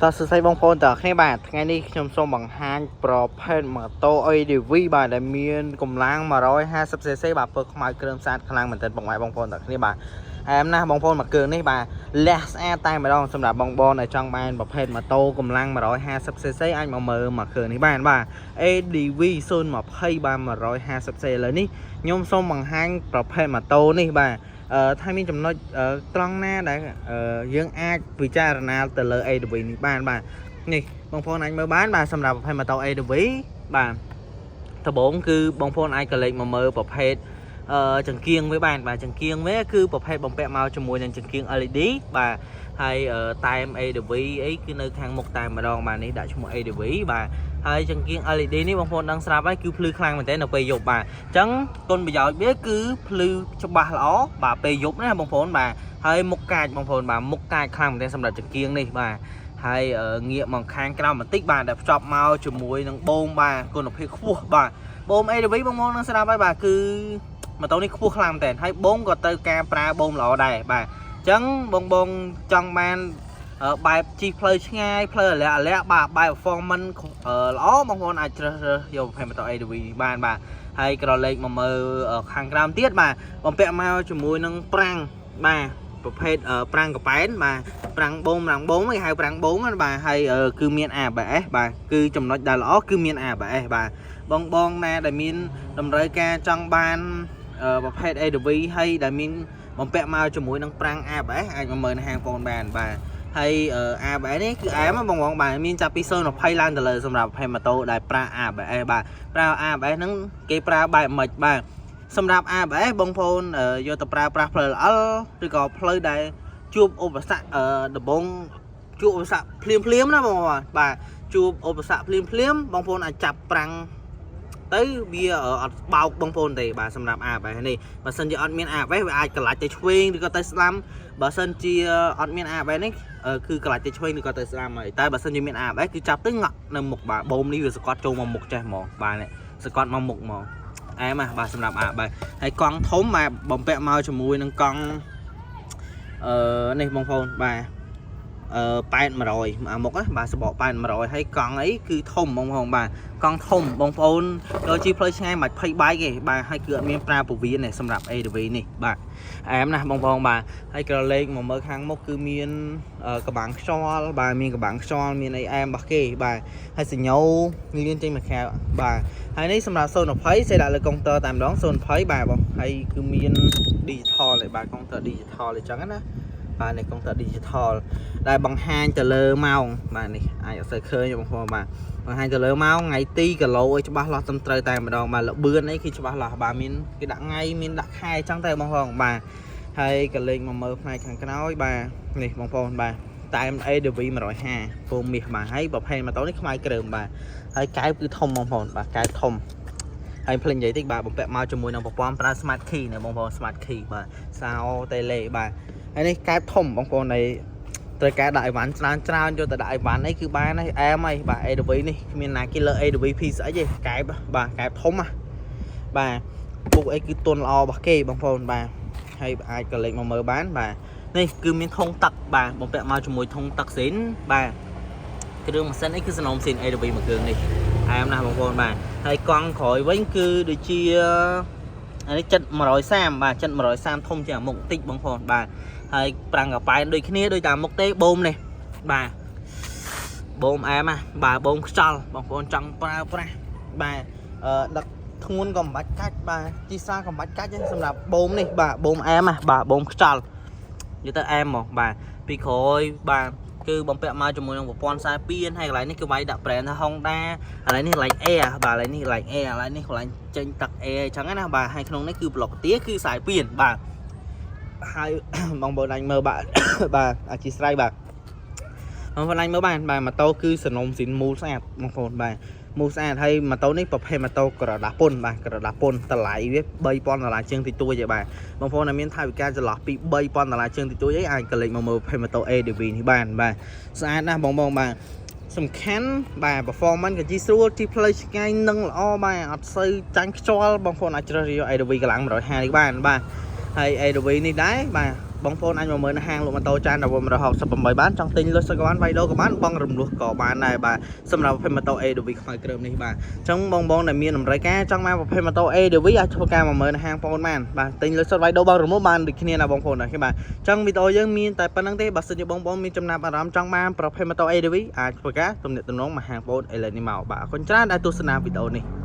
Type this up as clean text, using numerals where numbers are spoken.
តើសរសៃបងប្អូនតើគ្នាបាទថ្ងៃនេះខ្ញុំសូមបង្ហាញប្រភេទម៉ូតូ ADV បាទដែលមានកម្លាំង 150cc បាទពើខ្មៅគ្រឿងផ្សាតខ្លាំងមែនទែនបងប្អូនតើគ្នាបាទអែមណាស់បងប្អូនមកគ្រឿងនេះបាទលះស្អាតតែម្ដងសម្រាប់បងប្អូនដែលចង់បានប្រភេទម៉ូតូកម្លាំង 150cc អាចមកមើលមកគ្រឿងនេះបានបាទ ADV 020 បាទ 150cc ឥឡូវនេះខ្ញុំសូមបង្ហាញប្រភេទម៉ូតូនេះបាទថាមានចំណុចត្រង់ណាដែលយើងអាចពិចារណាទៅលើ ADV នេះបានបាទនេះបងប្អូនអាចមើលបានបាទសម្រាប់ប្រភេទម៉ូតូ ADV បាទដំបូងគឺបងប្អូនអាចកលេចមកមើលប្រភេទចង្គៀងវាបានបាទចង្គៀងវាគឺប្រភេទបំពាក់មកជាមួយនឹងចង្គៀង LED បាទហើយតែម ADV អីគឺនៅខាងមុខតែម្ដងបាទនេះដាក់ឈ្មោះ ADV បាទហើយចង្គៀង LED នេះបងប្អូនដឹងស្រាប់ហើយគឺភ្លឺខ្លាំងមែនទែននៅពេលយប់បាទអញ្ចឹងគុណប្រយោជន៍វាគឺភ្លឺច្បាស់ល្អបាទពេលយប់ណាបងប្អូនបាទហើយមុខកាចបងប្អូនបាទមុខកាចខ្លាំងមែនទែនសម្រាប់ចង្គៀងនេះបាទហើយងាកមកខាងក្រោមបន្តិចបាទដែលភ្ជាប់មកជាមួយនឹងបូមបាទគុណភាពខ្ពស់បាទបូម ADV បងប្អូននឹងស្រាប់ហើយបាទគឺម៉ូតូនេះខ្ពស់ខ្លាំងមែនទែនហើយបូមក៏ត្រូវការប្រើបូមល្អដែរបាទអញ្ចឹងបងចង់បានបែបជិះផ្លូវឆ្ងាយផ្លូវអាលាក់បាទបែប performance ល្អបងប្អូនអាចជ្រើសរើសយកប្រភេទម៉ូតូ ADV បានបាទហើយក្រឡេកមកមើលខាងក្រោមទៀតបាទបំពាក់មកជាមួយនឹងប្រាំងបាទប្រភេទប្រាំងកប៉ែនបាទប្រាំងបូមគេហៅប្រាំងបូមបាទហើយគឺមាន ABS បាទគឺចំណុចដែលល្អគឺមាន ABS បាទបងណាដែលមានតម្រូវការចង់បានប្រភេទ ADV ហើយដែលមានបំពាក់មកជាមួយនឹងប្រាំង ABS អាចមកមើលនៅហាងបងបានបាទហើយ ABS នេះគឺអែមបងបាទមានចាប់ពី020ឡើងទៅលើសម្រាប់ប្រភេទម៉ូតូដែលប្រើ ABS បាទប្រើ ABS ហ្នឹងគេប្រើបែបម៉េចបាទសម្រាប់ ABS បងប្អូនយកទៅប្រើប្រាស់ផ្លូវល្អឬក៏ផ្លូវដែលជួបឧបសគ្គដំបងជួបឧបសគ្គភ្លាមណាបងបាទជួបឧបសគ្គភ្លាមបងប្អូនអាចចាប់ប្រាំងទៅវាអត់បោកបងប្អូនទេបាទសម្រាប់ ABS នេះបើសិនជាអត់មាន ABS វាអាចកន្លាច់ទៅឆ្វេងឬក៏ទៅស្ដាំបើសិនជាអត់មាន ABS នេះគឺកន្លាច់ទៅឆ្វេងឬក៏ទៅស្ដាំហើយតែបើសិនជាមាន ABS គឺចាប់ទៅងក់នៅមុខបាទបូមនេះវាសកត់ចូលមកមុខចេះហ្មងបាទសកត់មកមុខហ្មងអែមបាទសម្រាប់ ABS ហើយកង់ធំបាទបំពាក់មកជាមួយនឹងកង់នេះបងប្អូនបាទ800មុខណាបាទសបក800ហើយកង់អីគឺធំបងប្អូនបាទកង់ធំបងប្អូនចូលជិះផ្លូវឆ្ងាយមិនភ័យបែកទេបាទហើយគឺអត់មានប្រើពវៀនទេសម្រាប់ ADV នេះបាទអែមណាស់បងប្អូនបាទហើយក្រឡេកមកមើលខាងមុខគឺមានកបាំងខ្យល់បាទមានកបាំងខ្យល់មានអីអែមរបស់គេបាទហើយសញ្ញោលឿនចេញមកក្រៅបាទហើយនេះសម្រាប់020សេដាក់លើកុងទ័រតែម្ដង020បាទបងហើយគឺមាន digital ឯបាទកុងទ័រ digital អញ្ចឹងណាបាទនេះកុងទ័រ digital ដែលបង្ហាញទៅលើម៉ោងបាទនេះអាចអត់សូវឃើញបងប្អូនបាទបង្ហាញទៅលើម៉ោងថ្ងៃទីគីឡូឲ្យច្បាស់លាស់ត្រឹមត្រូវតែម្ដងបាទលបឿនអីគឺច្បាស់លាស់បាទមានគេដាក់ថ្ងៃមានដាក់ខែអញ្ចឹងទៅបងប្អូនបាទហើយក៏លេខមកមើលផ្នែកខាងក្រោយបាទនេះបងប្អូនបាទតែម ADV 150ពូមាសបាទហើយប្រភេទម៉ូតូនេះខ្មៅគ្រើមបាទហើយកែវគឺធំបងប្អូនបាទកែវធំហើយភ្លេចនិយាយតិចបាទបំពាក់មកជាមួយនឹងប្រព័ន្ធប្រើ Smart Key ណាបងប្អូន Smart Key បាទសោតេលេបាទហើយនេះកែបធំបងប្អូននៃត្រូវការដាក់អីវ៉ាន់ច្រើនយកទៅដាក់អីវ៉ាន់អីគឺបានហើយអែមហើយបាទ ADV នេះគ្មានណាគេលើ ADV ភីស្អីទេកែបបាទកែបធំណាបាទពុកអីគឺទុនល្អរបស់គេបងប្អូនបាទហើយអាចក៏លេខមកមើលបានបាទនេះគឺមានធុងទឹកបាទបំពាក់មកជាមួយធុងទឹកស៊ីនបាទគ្រឿងម៉ាស៊ីនអីគឺសំណុំស៊ីន ADV មួយគ្រឿងនេះអែមណាស់បងប្អូនបាទហើយកង់ក្រោយវិញគឺដូចជាអានេះចិត្ត130បាទចិត្ត130ធំជាងមុខតិចបងប្អូនបាទហើយប្រាំងកប៉ែនដូចគ្នាដូចតាមមុខទេបូមនេះបាទបូមអែមណាបាទបូមខ្យល់បងប្អូនចង់ប្រើប្រាស់បាទដឹកធ្ងន់ក៏មិនបាច់កាច់បាទជីសាក៏មិនបាច់កាច់ទេសម្រាប់បូមនេះបាទបូមអែមណាបាទបូមខ្យល់និយាយទៅអែមហ្មងបាទពីក្រោយបាទគឺបំពាក់មកជាមួយនឹងប្រព័ន្ធខ្សែពៀនហើយកន្លែងនេះគឺវាយដាក់ brand ថា Honda កន្លែងនេះកន្លែង Air បាទកន្លែងនេះកន្លែង Air កន្លែងនេះកន្លែងចេញទឹក Air អញ្ចឹងណាបាទហើយក្នុងនេះគឺប្លុកទាគឺខ្សែពៀនបាទហើយបងប្អូនអាចមើលបាទបាទអធិស្ឋានបាទបងប្អូនអាចមើលបានបាទម៉ូតូគឺសនំស៊ីនមូលស្អាតបងប្អូនបាទមូលស្អាតហើយម៉ូតូនេះប្រភេទម៉ូតូក្រដាសពុនបាទក្រដាសពុនតម្លៃវា$3000ជាងតិចតួចទេបាទបងប្អូនដែលមានថវិកាចន្លោះពី$3000ជាងតិចតួចអីអាចកលេចមកមើលប្រភេទម៉ូតូ ADV នេះបានបាទស្អាតណាស់បងបាទសំខាន់បាទ performance ក៏ជីស្រួលជីផ្លូវឆ្ងាយនឹងល្អបាទអត់សូវចាញ់ខ្យល់បងប្អូនអាចជ្រើសរើស ADV កម្លាំង150នេះបានបាទហើយ ADV នេះដែរបាទ បងប្អូនអាចមកមើលនៅហាងលក់ម៉ូតូចានដល់168បានចង់ទិញលុយសកបានវាយដូរក៏បានបងរំលោះក៏បានដែរបាទសម្រាប់ប្រភេទម៉ូតូ ADV ខ្មៅគ្រើមនេះបាទអញ្ចឹងបងដែលមានតម្រូវការចង់មកប្រភេទម៉ូតូ ADV អាចធ្វើការមកមើលនៅហាងបងប្អូនបានបាទទិញលុយសុទ្ធវាយដូរបងរំលោះបានដូចគ្នាណាបងប្អូនអូខេបាទអញ្ចឹងវីដេអូយើងមានតែប៉ុណ្្នឹងទេបើសិនជាបងប្អូនមានចំណាប់អារម្មណ៍ចង់បានប្រភេទម៉ូតូ ADV អាចធ្វើការទំនាក់ទំនងមកហាងបងប្អូនឥឡូវនេះមកបាទអរគុណច្រើនដែលទស្សនាវីដេអូនេះ